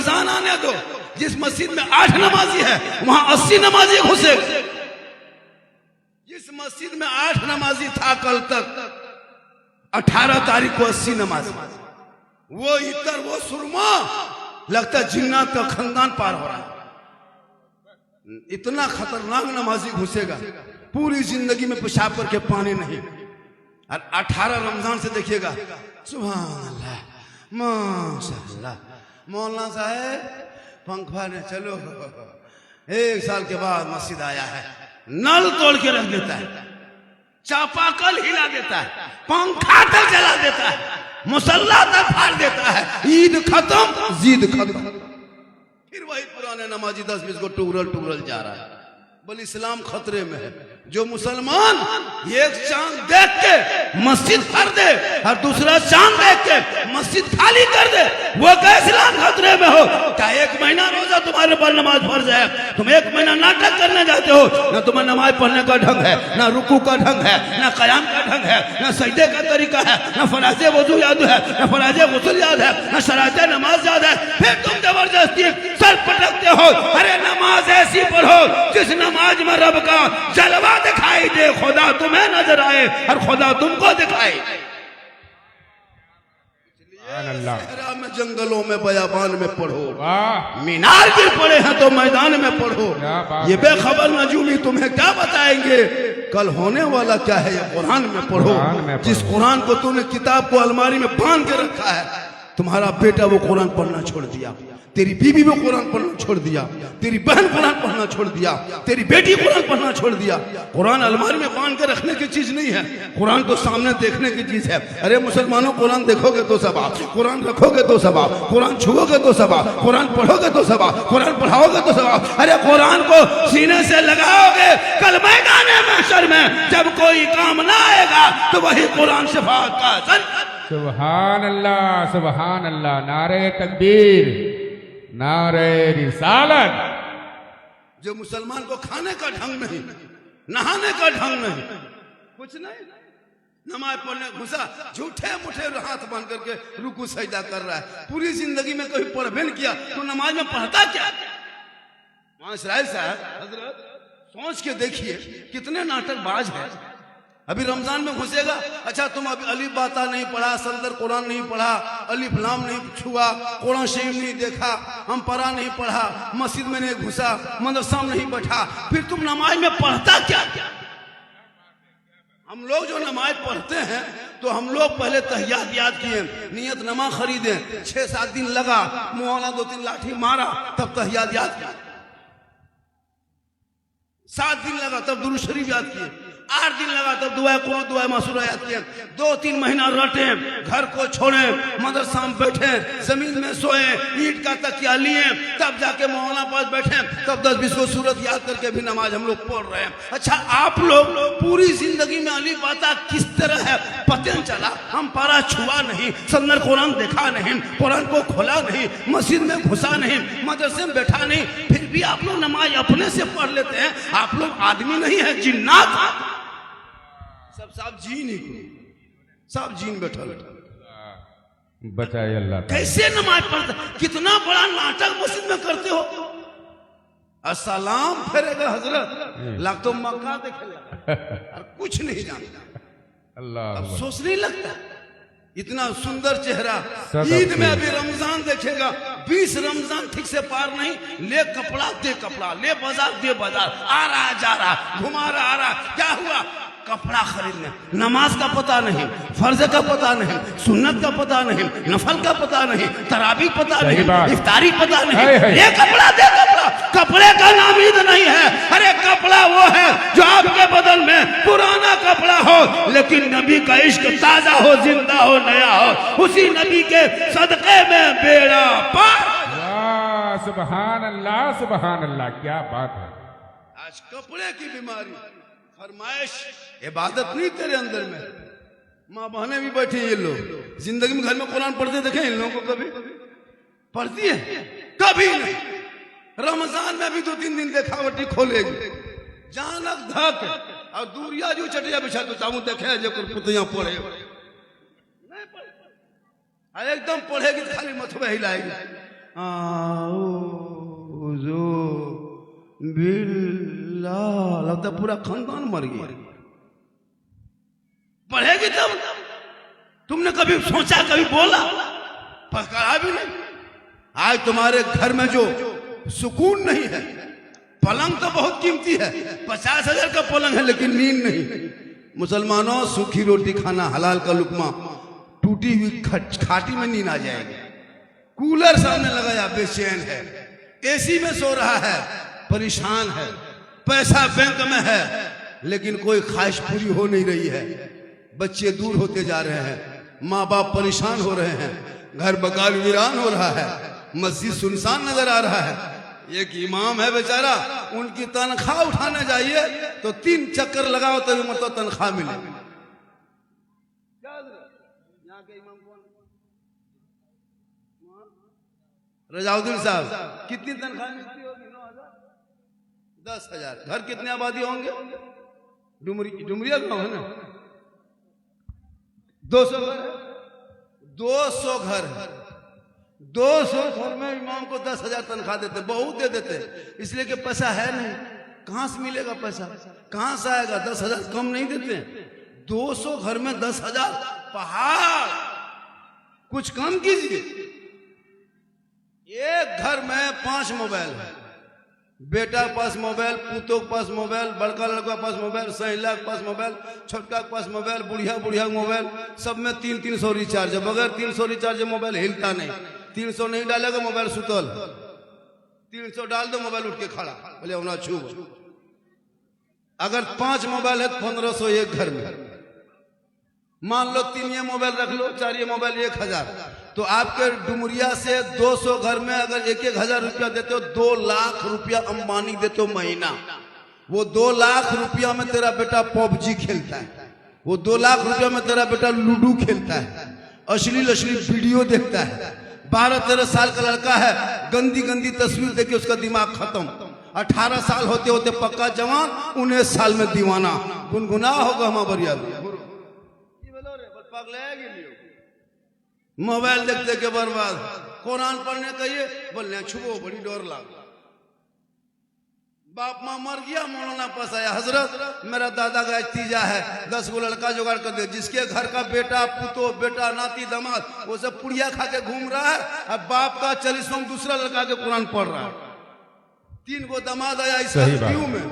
रमजान आने दो, जिस मस्जिद में 8 नमाजी है वहां 80 नमाजी घुसे। जिस मस्जिद में 8 नमाजी था कल तक, 18 तारीख को 80 नमाजी। वो इतर वो सुरमा, लगता है जिन्नात का खानदान पार हो रहा है। इतना खतरनाक नमाजी घुसेगा, पूरी जिंदगी में पेशाब करके पानी नहीं। और 18 रमजान से देखिएगा, सुभान अल्लाह माशाअल्लाह। मौलाना साहब पंखा ने चलो, 1 साल के बाद मस्जिद आया है, नल तोड़ के रख देता है, चापाकल हिला देता है, पंखा तक जला देता है, मुसल्ला तक फाड़ देता है। ईद खत्म, जीद खत्म, फिर वही पुराने नमाजी 10-20 को टुगरल जा रहा है। बोले इस्लाम खतरे में है। जो मुसलमान एक चांद देख के मस्जिद भर दे और दूसरा चांद देख के मस्जिद खाली कर दे, वो क्या इस्लाम खतरे में हो? क्या 1 महीना रोजा तुम्हारे पर नमाज फर्ज है, तुम 1 महीना नाटक करने जाते हो? ना तुम्हें नमाज पढ़ने का ढंग है, ना रुकू का ढंग है, ना कयाम का ढंग है, ना सजदे का तरीका है, ना फराजे वजू याद है, ना फराजे गुस्ल याद है, ना शराते नमाज याद है। फिर तुम जबरदस्ती सर पटकते हो। अरे नमाज ऐसी पढ़ो जिस नमाज में रब का जलवा दिखाई दे, खुदा तुम्हें नजर आए और खुदा तुमको दिखाए। सहरा में, जंगलों में, बयाबान में पढ़ो, मीनार गिर पड़े हैं तो मैदान में पढ़ो। ये बेखबर नजूमी तुम्हें क्या बताएंगे कल होने वाला क्या है, ये कुरान में पढ़ो। जिस कुरान को तुमने किताब को अलमारी में बांध के रखा है, तुम्हारा बेटा वो कुरान पढ़ना छोड़ दिया, तेरी बीवी वो कुरान पढ़ना छोड़ दिया, तेरी बहन कुरान पढ़ना छोड़ दिया, तेरी बेटी कुरान पढ़ना छोड़ दिया। कुरान अलमारी में बांध के रखने की चीज नहीं है, कुरान तो सामने देखने की चीज है। अरे मुसलमानों, कुरान देखोगे तो सवाब, कुरान रखोगे तो सवाब, कुरान छुओगे तो सवाब, कुरान पढ़ोगे तो सवाब, कुरान पढ़ाओगे तो सवाब। अरे कुरान को सीने से लगाओगे, कल मैदान महशर में जब कोई काम ना आएगा तो वही कुरान शफाअत का सन। सुभान अल्लाह, सुभान अल्लाह। नारे तकबीर, नारे रिसालत। जो मुसलमान को खाने का ढंग नहीं, नहाने का ढंग नहीं, कुछ नहीं, नमाज पढ़ने घुसा, झूठे मुठे हाथ बांध करके रुकू सजदा कर रहा है। पूरी जिंदगी में कभी पढ़बे नहीं किया तो नमाज में पढ़ता क्या? वहां इसराइल साहब हजरत सोच के देखिए कितने नाटकबाज है। अभी रमजान में घुसेगा, अच्छा तुम अभी अली बाता नहीं पढ़ा, सल्दर कुरान नहीं पढ़ा, अलिफ लाम नहीं छुआ, कुरान शरीफ नहीं देखा, हम पढ़ा नहीं पढ़ा, मस्जिद में नहीं घुसा, मदरसा में नहीं बैठा, फिर तुम नमाज में पढ़ता क्या? हम लोग जो नमाज पढ़ते हैं तो हम लोग पहले तहियात याद किए, नियत नमा खरीदे, 6-7 दिन लगा, मुआना 2-3 लाठी मारा, तब तहियात याद किया। 7 दिन लगा तब दुरूद शरीफ याद किए, 8 दिन लगा तब दुआ कुरान दुआ मासूरा याद किए, 2-3 महीना रटे, घर को छोड़े, मदरसा में बैठे, जमीन में सोए, ईंट का तकिया लिए, तब जाके मौलाना पास बैठे, तब 10-20 को सूरत याद करके भी नमाज हम लोग पढ़ रहे हैं। अच्छा आप लोग पूरी जिंदगी में अली बाता किस तरह है पता नहीं चला। हम पारा छुआ नहीं, सल्लर कुरान देखा नहीं, कुरान को खोला नहीं, मस्जिद में घुसा नहीं, मदरसे में बैठा नहीं, फिर भी आप लोग नमाज अपने से पढ़ लेते हैं। आप लोग आदमी नहीं है, जिन्नात। सब जीन ही को, सब जीन बैठल बचाए अल्लाह। कैसे नमाज पढ़ते, कितना बड़ा नाटक मस्जिद में करते हो। अस्सलाम फेरेगा हजरत, लाख तो मक्का देखेगा और कुछ नहीं जानता। अल्लाह अब सोच नहीं लगता, इतना सुंदर चेहरा। ईद में अभी रमजान देखेगा, 20 रमजान ठीक से पार नहीं, ले कपड़ा दे कपड़ा, ले बाजार दे बाजार, आ रहा जा रहा, घुमा रहा आ रहा, क्या हुआ? कपड़ा खरीदने, नमाज का पता नहीं, फर्ज का पता नहीं, सुन्नत का पता नहीं, नफल का पता नहीं, तरावी पता नहीं, इफ्तारी पता नहीं, ये कपड़ा दे कपड़ा। कपड़े का नाम ईद नहीं है। अरे कपड़ा वो है जो आपके बदन में पुराना कपड़ा हो लेकिन नबी का इश्क ताजा हो, जिंदा हो, नया हो, उसी नबी के सदके में बेड़ा पार। सुभान अल्लाह, सुभान अल्लाह, क्या बात है। आज कपड़े की बीमारी, फरमाइश, इबादत नहीं तेरे अंदर में। माँ बहने भी बैठी, ये लोग जिंदगी में घर में कुरान पढ़ते देखे इन लोगों को? कभी पढ़ती है? कभी नहीं। रमजान में भी 2-3 दिन देखावटी खोलेगी, जानक धक और दूरिया जो चटिया बिछा तो चाहूं देखे जो पुतियां पढ़े नहीं पढ़े, एकदम पढ़ेगी खाली मथुआ हिलाएगी। बिल्ला लगता पूरा खानदान मर गया। पढ़ेगी तब तुमने कभी सोचा, कभी बोला, पकड़ा भी नहीं। आज तुम्हारे घर में जो सुकून नहीं है, पलंग तो बहुत कीमती है, 50,000 का पलंग है लेकिन नींद नहीं। मुसलमानों, सूखी रोटी खाना, हलाल का लुकमा, टूटी हुई खाटी में नींद आ जाएगी। कूलर सामने लगाया बेचैन है, एसी में सो रहा है परेशान है, पैसा बैंक में है लेकिन कोई ख्वाहिश पूरी हो नहीं रही है। बच्चे दूर होते जा रहे हैं, माँ बाप परेशान हो रहे हैं, घर मकान वीरान हो रहा है, मस्जिद सुनसान नजर आ रहा है। एक इमाम है बेचारा, उनकी तनख्वाह उठाने जाइए तो 3 चक्कर लगाओ तभी मतलब तनख्वाह मिले। यहाँ के इमाम कौन? रजाउद्दीन साहब। कितनी तनख्वाह मिलती होगी? 10,000। घर कितने आबादी होंगे? डुमरिया गांव है ना, 200 घर है। 200 घर है, 200 घर में इमाम को 10,000 तनख्वाह देते, बहुत दे देते, इसलिए कि पैसा है नहीं। कहां से मिलेगा पैसा, कहां से आएगा? 10,000 कम नहीं देते। 200 घर में 10,000 पहाड़। कुछ कम कीजिए। एक घर में 5 मोबाइल है, बेटा के पास मोबाइल, पुतों के पास मोबाइल, बड़का लड़का के पास मोबाइल, सहेला के पास मोबाइल, छोटका के पास मोबाइल, बुढ़िया मोबाइल, सब में 300 रिचार्ज है। बगैर 300 रिचार्ज मोबाइल हिलता नहीं। 300 नहीं डालेगा मोबाइल सुतल, 300 डाल दो मोबाइल उठ के खड़ा, बोले होना छू। अगर 5 मोबाइल है तो 1500 एक घर में। मान लो 3 ये मोबाइल रख लो, 4 ये मोबाइल 1000, तो आपके डुमरिया से 200 घर में अगर 1,000 रुपया देते हो, 2 लाख रुपया अंबानी देते हो महीना। वो 2 लाख रुपया में तेरा बेटा पबजी खेलता है, वो 2 लाख रुपया में तेरा बेटा लूडो खेलता है, अश्लील वीडियो देखता है। 12-13 साल का लड़का है, गंदी तस्वीर देखे उसका दिमाग खत्म। 18 साल होते होते पक्का जवान, 19 साल में दीवाना। गुनगुना होगा हमारा बढ़िया। मोबाइल देखते के बर्बाद। कुरान पढ़ने कहिए, बोलने छुबो बड़ी डर लाग। बाप माँ मर गया, मौलाना पास आया, हजरत मेरा दादा का तीजा है, 10 गो लड़का जुगाड़ कर दे। जिसके घर का बेटा पुतो, बेटा नाती दामाद, वो सब पुड़िया खा के घूम रहा है, अब बाप का 40वां दूसरा लड़का के कुरान पढ़ रहा है। 3 गो दामाद आया इस व्यू में।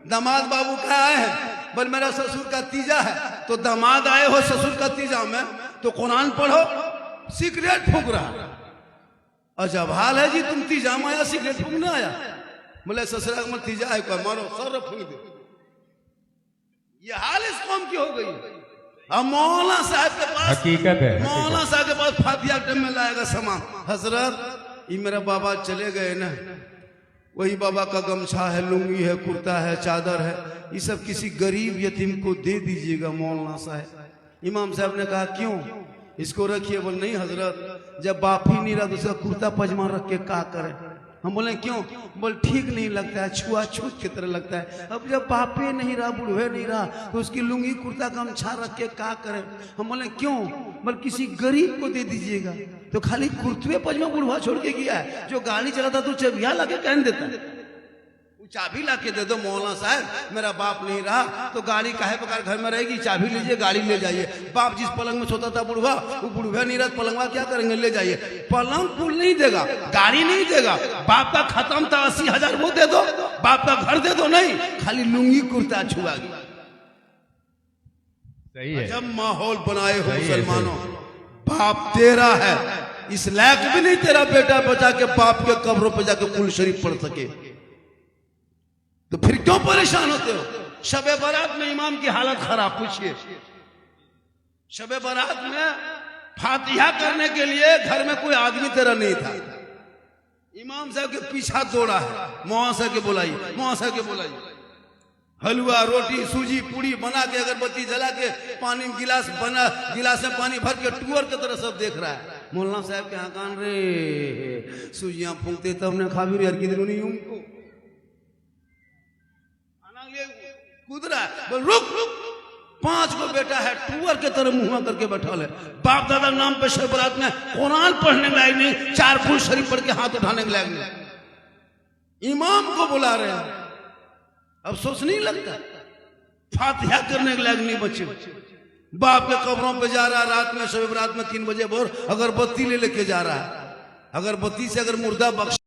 दामाद बाबू क्या आए हैं, बोल मेरा ससुर का तीजा है। तो दामाद आए हो ससुर का तीजा में तो कुरान पढ़ो, सिगरेट फूंक रहा। अजब हाल है जी, तुम तीजा में आया सिगरेट फूंकने आया। बोले ससुरा में तीजा है, कोई मारो सर फूंक दे। ये हाल इस कौम की हो गई। अब मौलाना साहब के पास हकीकत है, मौलाना साहब के पास फातिहा टाइम में लाएगा सामान। हजरत ये मेरा बाबा चले गए ना, वही बाबा का गमछा है, लुंगी है, कुर्ता है, चादर है, ये सब किसी गरीब यतीम को दे दीजिएगा मौलाना साहब। इमाम साहब ने कहा क्यों, इसको रखिए। बोले नहीं हजरत, जब बाप ही नहीं रहा तो उसका कुर्ता पजामा रख के क्या करें। हम बोले क्यों, बोले ठीक नहीं लगता है, छुआछूत की तरह लगता है। अब जब बापे नहीं रहा, बुढ़वे नहीं रहा, तो उसकी लुंगी कुर्ता गमछा रख के क्या करें। हम बोले क्यों, बोले किसी गरीब को दे दीजिएगा। तो खाली कुर्तवे पजामा बुढ़वा छोड़ के गया है, जो गाड़ी चलाता तो चबिया लाके कहन देता है, चाबी ला के दे दो मौलाना साहब, मेरा बाप नहीं रहा तो गाड़ी काहे प्रकार घर में रहेगी, चाबी लीजिए गाड़ी ले जाइए। बाप जिस पलंग में सोता था बुढ़वा, वो बुढ़वा नहीं रहा, पलंगवा क्या करेंगे, ले जाइए। पलंग पुल नहीं देगा, गाड़ी नहीं देगा, बाप का खत्म था 80,000 वो दे दो, बाप का घर दे दो नहीं, खाली लुंगी कुर्ता छुआगी। सही है। जब माहौल बनाए हो मुसलमानों, बाप तेरा है, इस लायक भी नहीं तेरा बेटा बचा के बाप के कब्रों पर जाके कुल शरीफ पढ़ सके, तो फिर क्यों परेशान होते हो। शबे बारात में इमाम की हालत खराब, पूछिए। शबे बारात में फातिहा करने के लिए घर में कोई आदमी तेरा नहीं था, इमाम साहब के पीछा दौड़ा है, मुआसा के बुलाइए, मुआसा के बुलाइए। हलवा रोटी सूजी पूड़ी बना के अगरबत्ती जला के पानी गिलास में पानी भर के टूअर की तरह सब देख रहा है। मौलाना साहब के यहाँ कान रे सूजियां फूंकते तब ने खा भी यार किधर नहीं उनको कूद रहा है। बोल रुक, 5 को बेटा है, टूअर के तरह मुंह करके बैठा है। बाप दादा नाम पे शब बारात में कुरान पढ़ने के लायक नहीं, 4 फुल शरीफ पढ़ के हाथ उठाने के लायक नहीं। इमाम को बुला रहे हैं, अफसोस नहीं लगता? फातिहा करने के लायक नहीं बचे। बाप के कब्रों पे जा रहा है रात में, शब रात में 3 बजे भोर अगरबत्ती ले लेके जा रहा है। अगरबत्ती से अगर मुर्दा बख्श